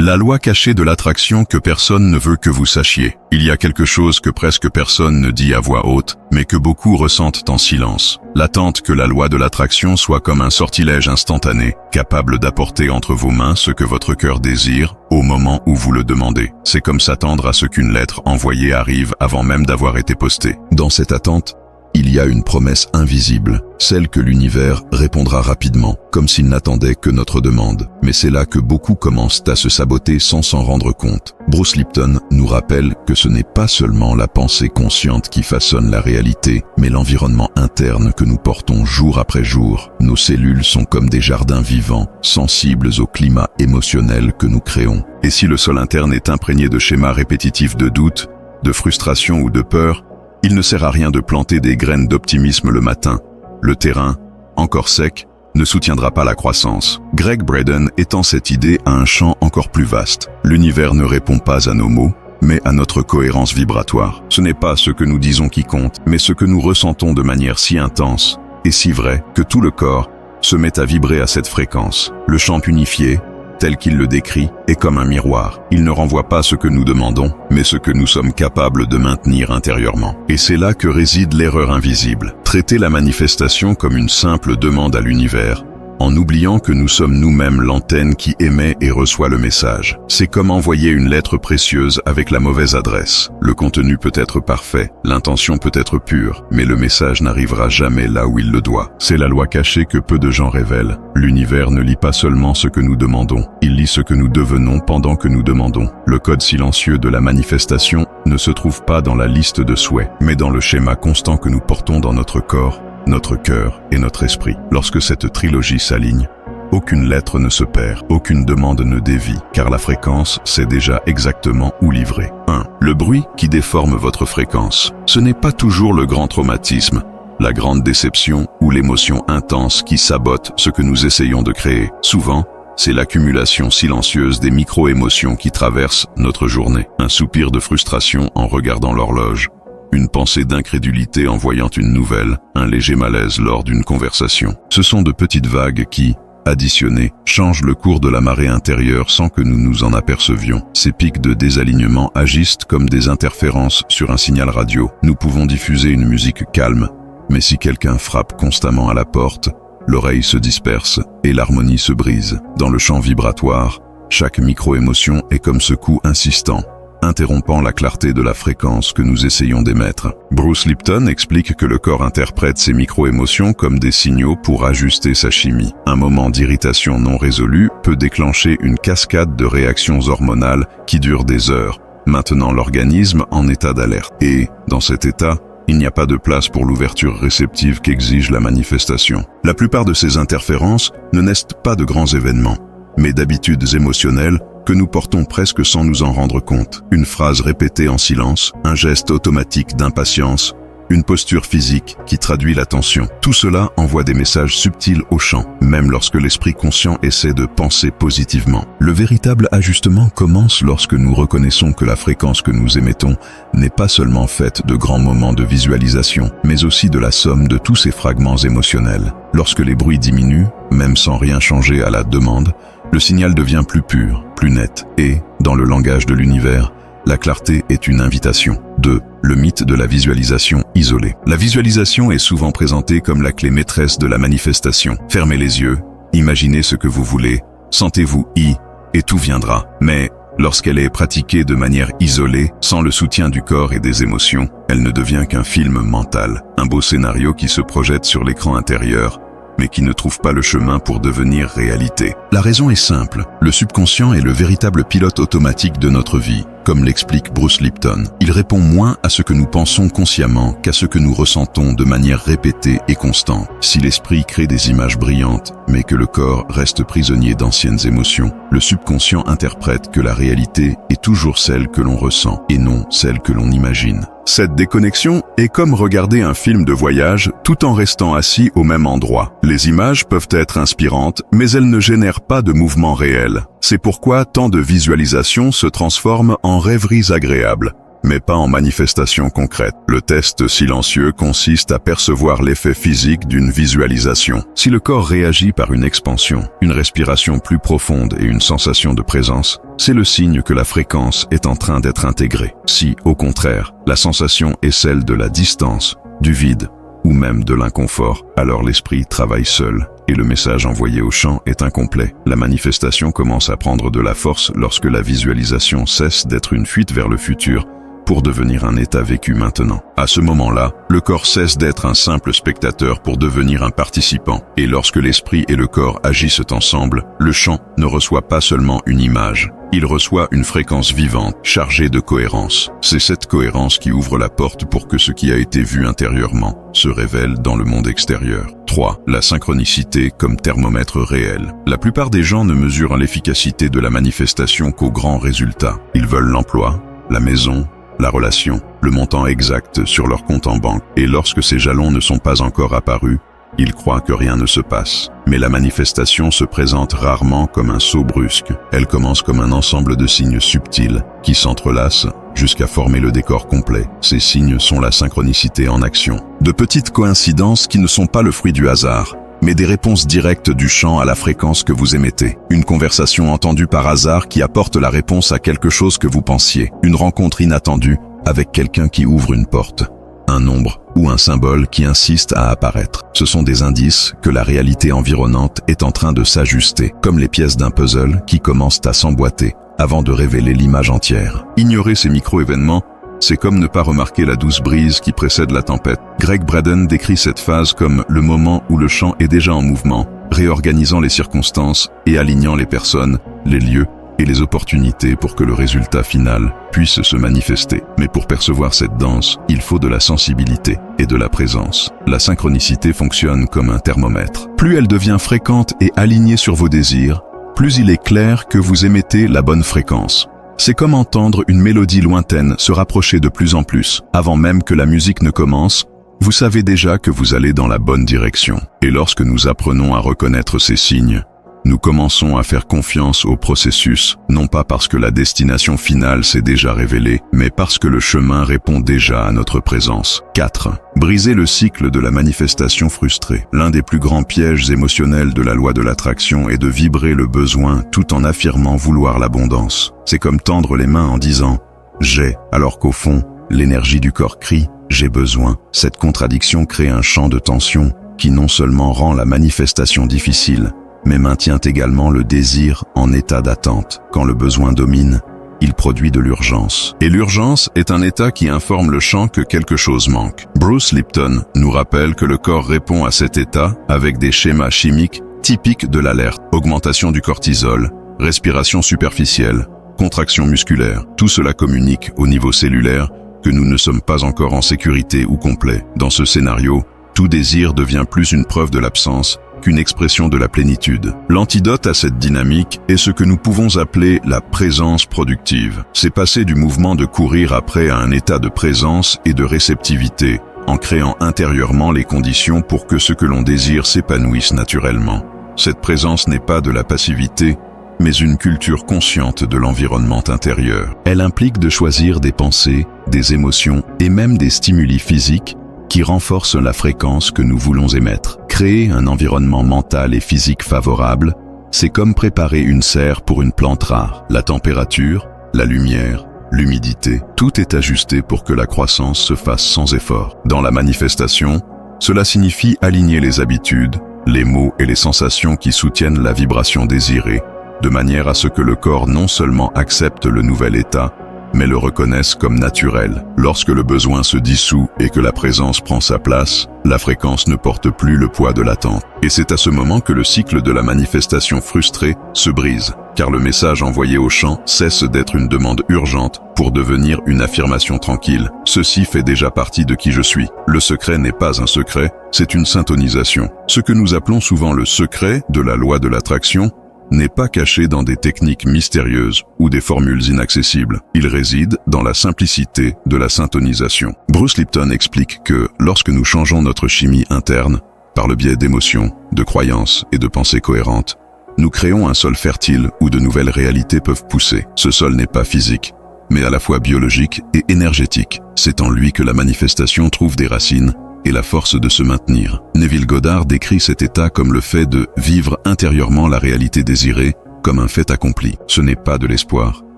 La loi cachée de l'attraction que personne ne veut que vous sachiez. Il y a quelque chose que presque personne ne dit à voix haute, mais que beaucoup ressentent en silence. L'attente que la loi de l'attraction soit comme un sortilège instantané, capable d'apporter entre vos mains ce que votre cœur désire, au moment où vous le demandez. C'est comme s'attendre à ce qu'une lettre envoyée arrive avant même d'avoir été postée. Dans cette attente, il y a une promesse invisible, celle que l'univers répondra rapidement, comme s'il n'attendait que notre demande. Mais c'est là que beaucoup commencent à se saboter sans s'en rendre compte. Bruce Lipton nous rappelle que ce n'est pas seulement la pensée consciente qui façonne la réalité, mais l'environnement interne que nous portons jour après jour. Nos cellules sont comme des jardins vivants, sensibles au climat émotionnel que nous créons. Et si le sol interne est imprégné de schémas répétitifs de doute, de frustration ou de peur, il ne sert à rien de planter des graines d'optimisme le matin. Le terrain, encore sec, ne soutiendra pas la croissance. Gregg Braden étend cette idée à un champ encore plus vaste. L'univers ne répond pas à nos mots, mais à notre cohérence vibratoire. Ce n'est pas ce que nous disons qui compte, mais ce que nous ressentons de manière si intense et si vraie que tout le corps se met à vibrer à cette fréquence. Le champ unifié, tel qu'il le décrit, est comme un miroir. Il ne renvoie pas ce que nous demandons, mais ce que nous sommes capables de maintenir intérieurement. Et c'est là que réside l'erreur invisible. Traiter la manifestation comme une simple demande à l'univers, en oubliant que nous sommes nous-mêmes l'antenne qui émet et reçoit le message. C'est comme envoyer une lettre précieuse avec la mauvaise adresse. Le contenu peut être parfait, l'intention peut être pure, mais le message n'arrivera jamais là où il le doit. C'est la loi cachée que peu de gens révèlent. L'univers ne lit pas seulement ce que nous demandons, il lit ce que nous devenons pendant que nous demandons. Le code silencieux de la manifestation ne se trouve pas dans la liste de souhaits, mais dans le schéma constant que nous portons dans notre corps, notre cœur et notre esprit. Lorsque cette trilogie s'aligne, aucune lettre ne se perd, aucune demande ne dévie, car la fréquence sait déjà exactement où livrer. 1. Le bruit qui déforme votre fréquence. Ce n'est pas toujours le grand traumatisme, la grande déception ou l'émotion intense qui sabote ce que nous essayons de créer. Souvent, c'est l'accumulation silencieuse des micro-émotions qui traversent notre journée. Un soupir de frustration en regardant l'horloge, une pensée d'incrédulité en voyant une nouvelle, un léger malaise lors d'une conversation. Ce sont de petites vagues qui, additionnées, changent le cours de la marée intérieure sans que nous nous en apercevions. Ces pics de désalignement agissent comme des interférences sur un signal radio. Nous pouvons diffuser une musique calme, mais si quelqu'un frappe constamment à la porte, l'oreille se disperse et l'harmonie se brise. Dans le champ vibratoire, chaque micro-émotion est comme ce coup insistant, interrompant la clarté de la fréquence que nous essayons d'émettre. Bruce Lipton explique que le corps interprète ces micro-émotions comme des signaux pour ajuster sa chimie. Un moment d'irritation non résolue peut déclencher une cascade de réactions hormonales qui durent des heures, maintenant l'organisme en état d'alerte. Et, dans cet état, il n'y a pas de place pour l'ouverture réceptive qu'exige la manifestation. La plupart de ces interférences ne naissent pas de grands événements, mais d'habitudes émotionnelles que nous portons presque sans nous en rendre compte. Une phrase répétée en silence, un geste automatique d'impatience, une posture physique qui traduit la tension. Tout cela envoie des messages subtils au champ, même lorsque l'esprit conscient essaie de penser positivement. Le véritable ajustement commence lorsque nous reconnaissons que la fréquence que nous émettons n'est pas seulement faite de grands moments de visualisation, mais aussi de la somme de tous ces fragments émotionnels. Lorsque les bruits diminuent, même sans rien changer à la demande, le signal devient plus pur, plus net, et, dans le langage de l'univers, la clarté est une invitation. 2. Le mythe de la visualisation isolée. La visualisation est souvent présentée comme la clé maîtresse de la manifestation. Fermez les yeux, imaginez ce que vous voulez, sentez-vous et tout viendra. Mais, lorsqu'elle est pratiquée de manière isolée, sans le soutien du corps et des émotions, elle ne devient qu'un film mental, un beau scénario qui se projette sur l'écran intérieur, mais qui ne trouve pas le chemin pour devenir réalité. La raison est simple, le subconscient est le véritable pilote automatique de notre vie, comme l'explique Bruce Lipton. Il répond moins à ce que nous pensons consciemment qu'à ce que nous ressentons de manière répétée et constante. Si l'esprit crée des images brillantes, mais que le corps reste prisonnier d'anciennes émotions, le subconscient interprète que la réalité est toujours celle que l'on ressent et non celle que l'on imagine. Cette déconnexion est comme regarder un film de voyage tout en restant assis au même endroit. Les images peuvent être inspirantes, mais elles ne génèrent pas de mouvement réel. C'est pourquoi tant de visualisations se transforment en rêveries agréables. mais pas en manifestation concrète. Le test silencieux consiste à percevoir l'effet physique d'une visualisation. Si le corps réagit par une expansion, une respiration plus profonde et une sensation de présence, c'est le signe que la fréquence est en train d'être intégrée. Si, au contraire, la sensation est celle de la distance, du vide, ou même de l'inconfort, alors l'esprit travaille seul et le message envoyé au champ est incomplet. La manifestation commence à prendre de la force lorsque la visualisation cesse d'être une fuite vers le futur pour devenir un état vécu maintenant. À ce moment-là, le corps cesse d'être un simple spectateur pour devenir un participant. Et lorsque l'esprit et le corps agissent ensemble, le champ ne reçoit pas seulement une image, il reçoit une fréquence vivante, chargée de cohérence. C'est cette cohérence qui ouvre la porte pour que ce qui a été vu intérieurement se révèle dans le monde extérieur. 3. La synchronicité comme thermomètre réel. La plupart des gens ne mesurent l'efficacité de la manifestation qu'aux grands résultats. Ils veulent l'emploi, la maison, la relation, le montant exact sur leur compte en banque. Et lorsque ces jalons ne sont pas encore apparus, ils croient que rien ne se passe. Mais la manifestation se présente rarement comme un saut brusque. Elle commence comme un ensemble de signes subtils qui s'entrelacent jusqu'à former le décor complet. Ces signes sont la synchronicité en action. De petites coïncidences qui ne sont pas le fruit du hasard, mais des réponses directes du champ à la fréquence que vous émettez. Une conversation entendue par hasard qui apporte la réponse à quelque chose que vous pensiez. Une rencontre inattendue avec quelqu'un qui ouvre une porte. Un nombre ou un symbole qui insiste à apparaître. Ce sont des indices que la réalité environnante est en train de s'ajuster, comme les pièces d'un puzzle qui commencent à s'emboîter avant de révéler l'image entière. Ignorer ces micro-événements, c'est comme ne pas remarquer la douce brise qui précède la tempête. Greg Braden décrit cette phase comme le moment où le champ est déjà en mouvement, réorganisant les circonstances et alignant les personnes, les lieux et les opportunités pour que le résultat final puisse se manifester. Mais pour percevoir cette danse, il faut de la sensibilité et de la présence. La synchronicité fonctionne comme un thermomètre. Plus elle devient fréquente et alignée sur vos désirs, plus il est clair que vous émettez la bonne fréquence. C'est comme entendre une mélodie lointaine se rapprocher de plus en plus. Avant même que la musique ne commence, vous savez déjà que vous allez dans la bonne direction. Et lorsque nous apprenons à reconnaître ces signes, nous commençons à faire confiance au processus, non pas parce que la destination finale s'est déjà révélée, mais parce que le chemin répond déjà à notre présence. 4. Briser le cycle de la manifestation frustrée. L'un des plus grands pièges émotionnels de la loi de l'attraction est de vibrer le besoin tout en affirmant vouloir l'abondance. C'est comme tendre les mains en disant « j'ai », alors qu'au fond, l'énergie du corps crie « j'ai besoin ». Cette contradiction crée un champ de tension qui non seulement rend la manifestation difficile, mais maintient également le désir en état d'attente. Quand le besoin domine, il produit de l'urgence. Et l'urgence est un état qui informe le champ que quelque chose manque. Bruce Lipton nous rappelle que le corps répond à cet état avec des schémas chimiques typiques de l'alerte. Augmentation du cortisol, respiration superficielle, contraction musculaire. Tout cela communique au niveau cellulaire que nous ne sommes pas encore en sécurité ou complet. Dans ce scénario, tout désir devient plus une preuve de l'absence qu'une expression de la plénitude. L'antidote à cette dynamique est ce que nous pouvons appeler la présence productive. C'est passer du mouvement de courir après à un état de présence et de réceptivité, en créant intérieurement les conditions pour que ce que l'on désire s'épanouisse naturellement. Cette présence n'est pas de la passivité, mais une culture consciente de l'environnement intérieur. Elle implique de choisir des pensées, des émotions et même des stimuli physiques qui renforcent la fréquence que nous voulons émettre. Créer un environnement mental et physique favorable, c'est comme préparer une serre pour une plante rare. La température, la lumière, l'humidité, tout est ajusté pour que la croissance se fasse sans effort. Dans la manifestation, cela signifie aligner les habitudes, les mots et les sensations qui soutiennent la vibration désirée, de manière à ce que le corps non seulement accepte le nouvel état, mais le reconnaissent comme naturel. Lorsque le besoin se dissout et que la présence prend sa place, la fréquence ne porte plus le poids de l'attente. Et c'est à ce moment que le cycle de la manifestation frustrée se brise, car le message envoyé au champ cesse d'être une demande urgente pour devenir une affirmation tranquille. Ceci fait déjà partie de qui je suis. Le secret n'est pas un secret, c'est une syntonisation. Ce que nous appelons souvent le secret de la loi de l'attraction n'est pas caché dans des techniques mystérieuses ou des formules inaccessibles. Il réside dans la simplicité de la syntonisation. Bruce Lipton explique que lorsque nous changeons notre chimie interne, par le biais d'émotions, de croyances et de pensées cohérentes, nous créons un sol fertile où de nouvelles réalités peuvent pousser. Ce sol n'est pas physique, mais à la fois biologique et énergétique. C'est en lui que la manifestation trouve des racines et la force de se maintenir. Neville Goddard décrit cet état comme le fait de vivre intérieurement la réalité désirée comme un fait accompli. Ce n'est pas de l'espoir,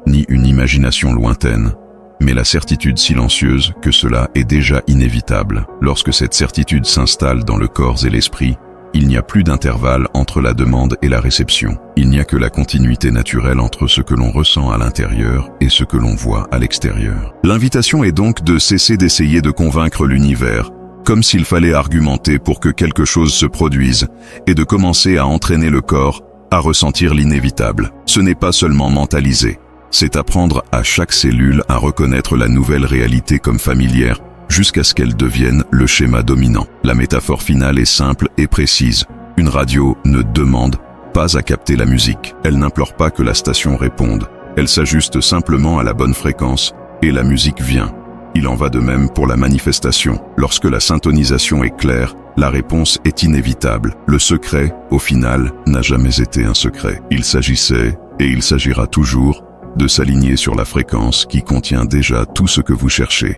ni une imagination lointaine, mais la certitude silencieuse que cela est déjà inévitable. Lorsque cette certitude s'installe dans le corps et l'esprit, il n'y a plus d'intervalle entre la demande et la réception. Il n'y a que la continuité naturelle entre ce que l'on ressent à l'intérieur et ce que l'on voit à l'extérieur. L'invitation est donc de cesser d'essayer de convaincre l'univers, comme s'il fallait argumenter pour que quelque chose se produise, et de commencer à entraîner le corps à ressentir l'inévitable. Ce n'est pas seulement mentaliser, c'est apprendre à chaque cellule à reconnaître la nouvelle réalité comme familière, jusqu'à ce qu'elle devienne le schéma dominant. La métaphore finale est simple et précise. Une radio ne demande pas à capter la musique. Elle n'implore pas que la station réponde. Elle s'ajuste simplement à la bonne fréquence, et la musique vient. Il en va de même pour la manifestation. Lorsque la syntonisation est claire, la réponse est inévitable. Le secret, au final, n'a jamais été un secret. Il s'agissait, et il s'agira toujours, de s'aligner sur la fréquence qui contient déjà tout ce que vous cherchez.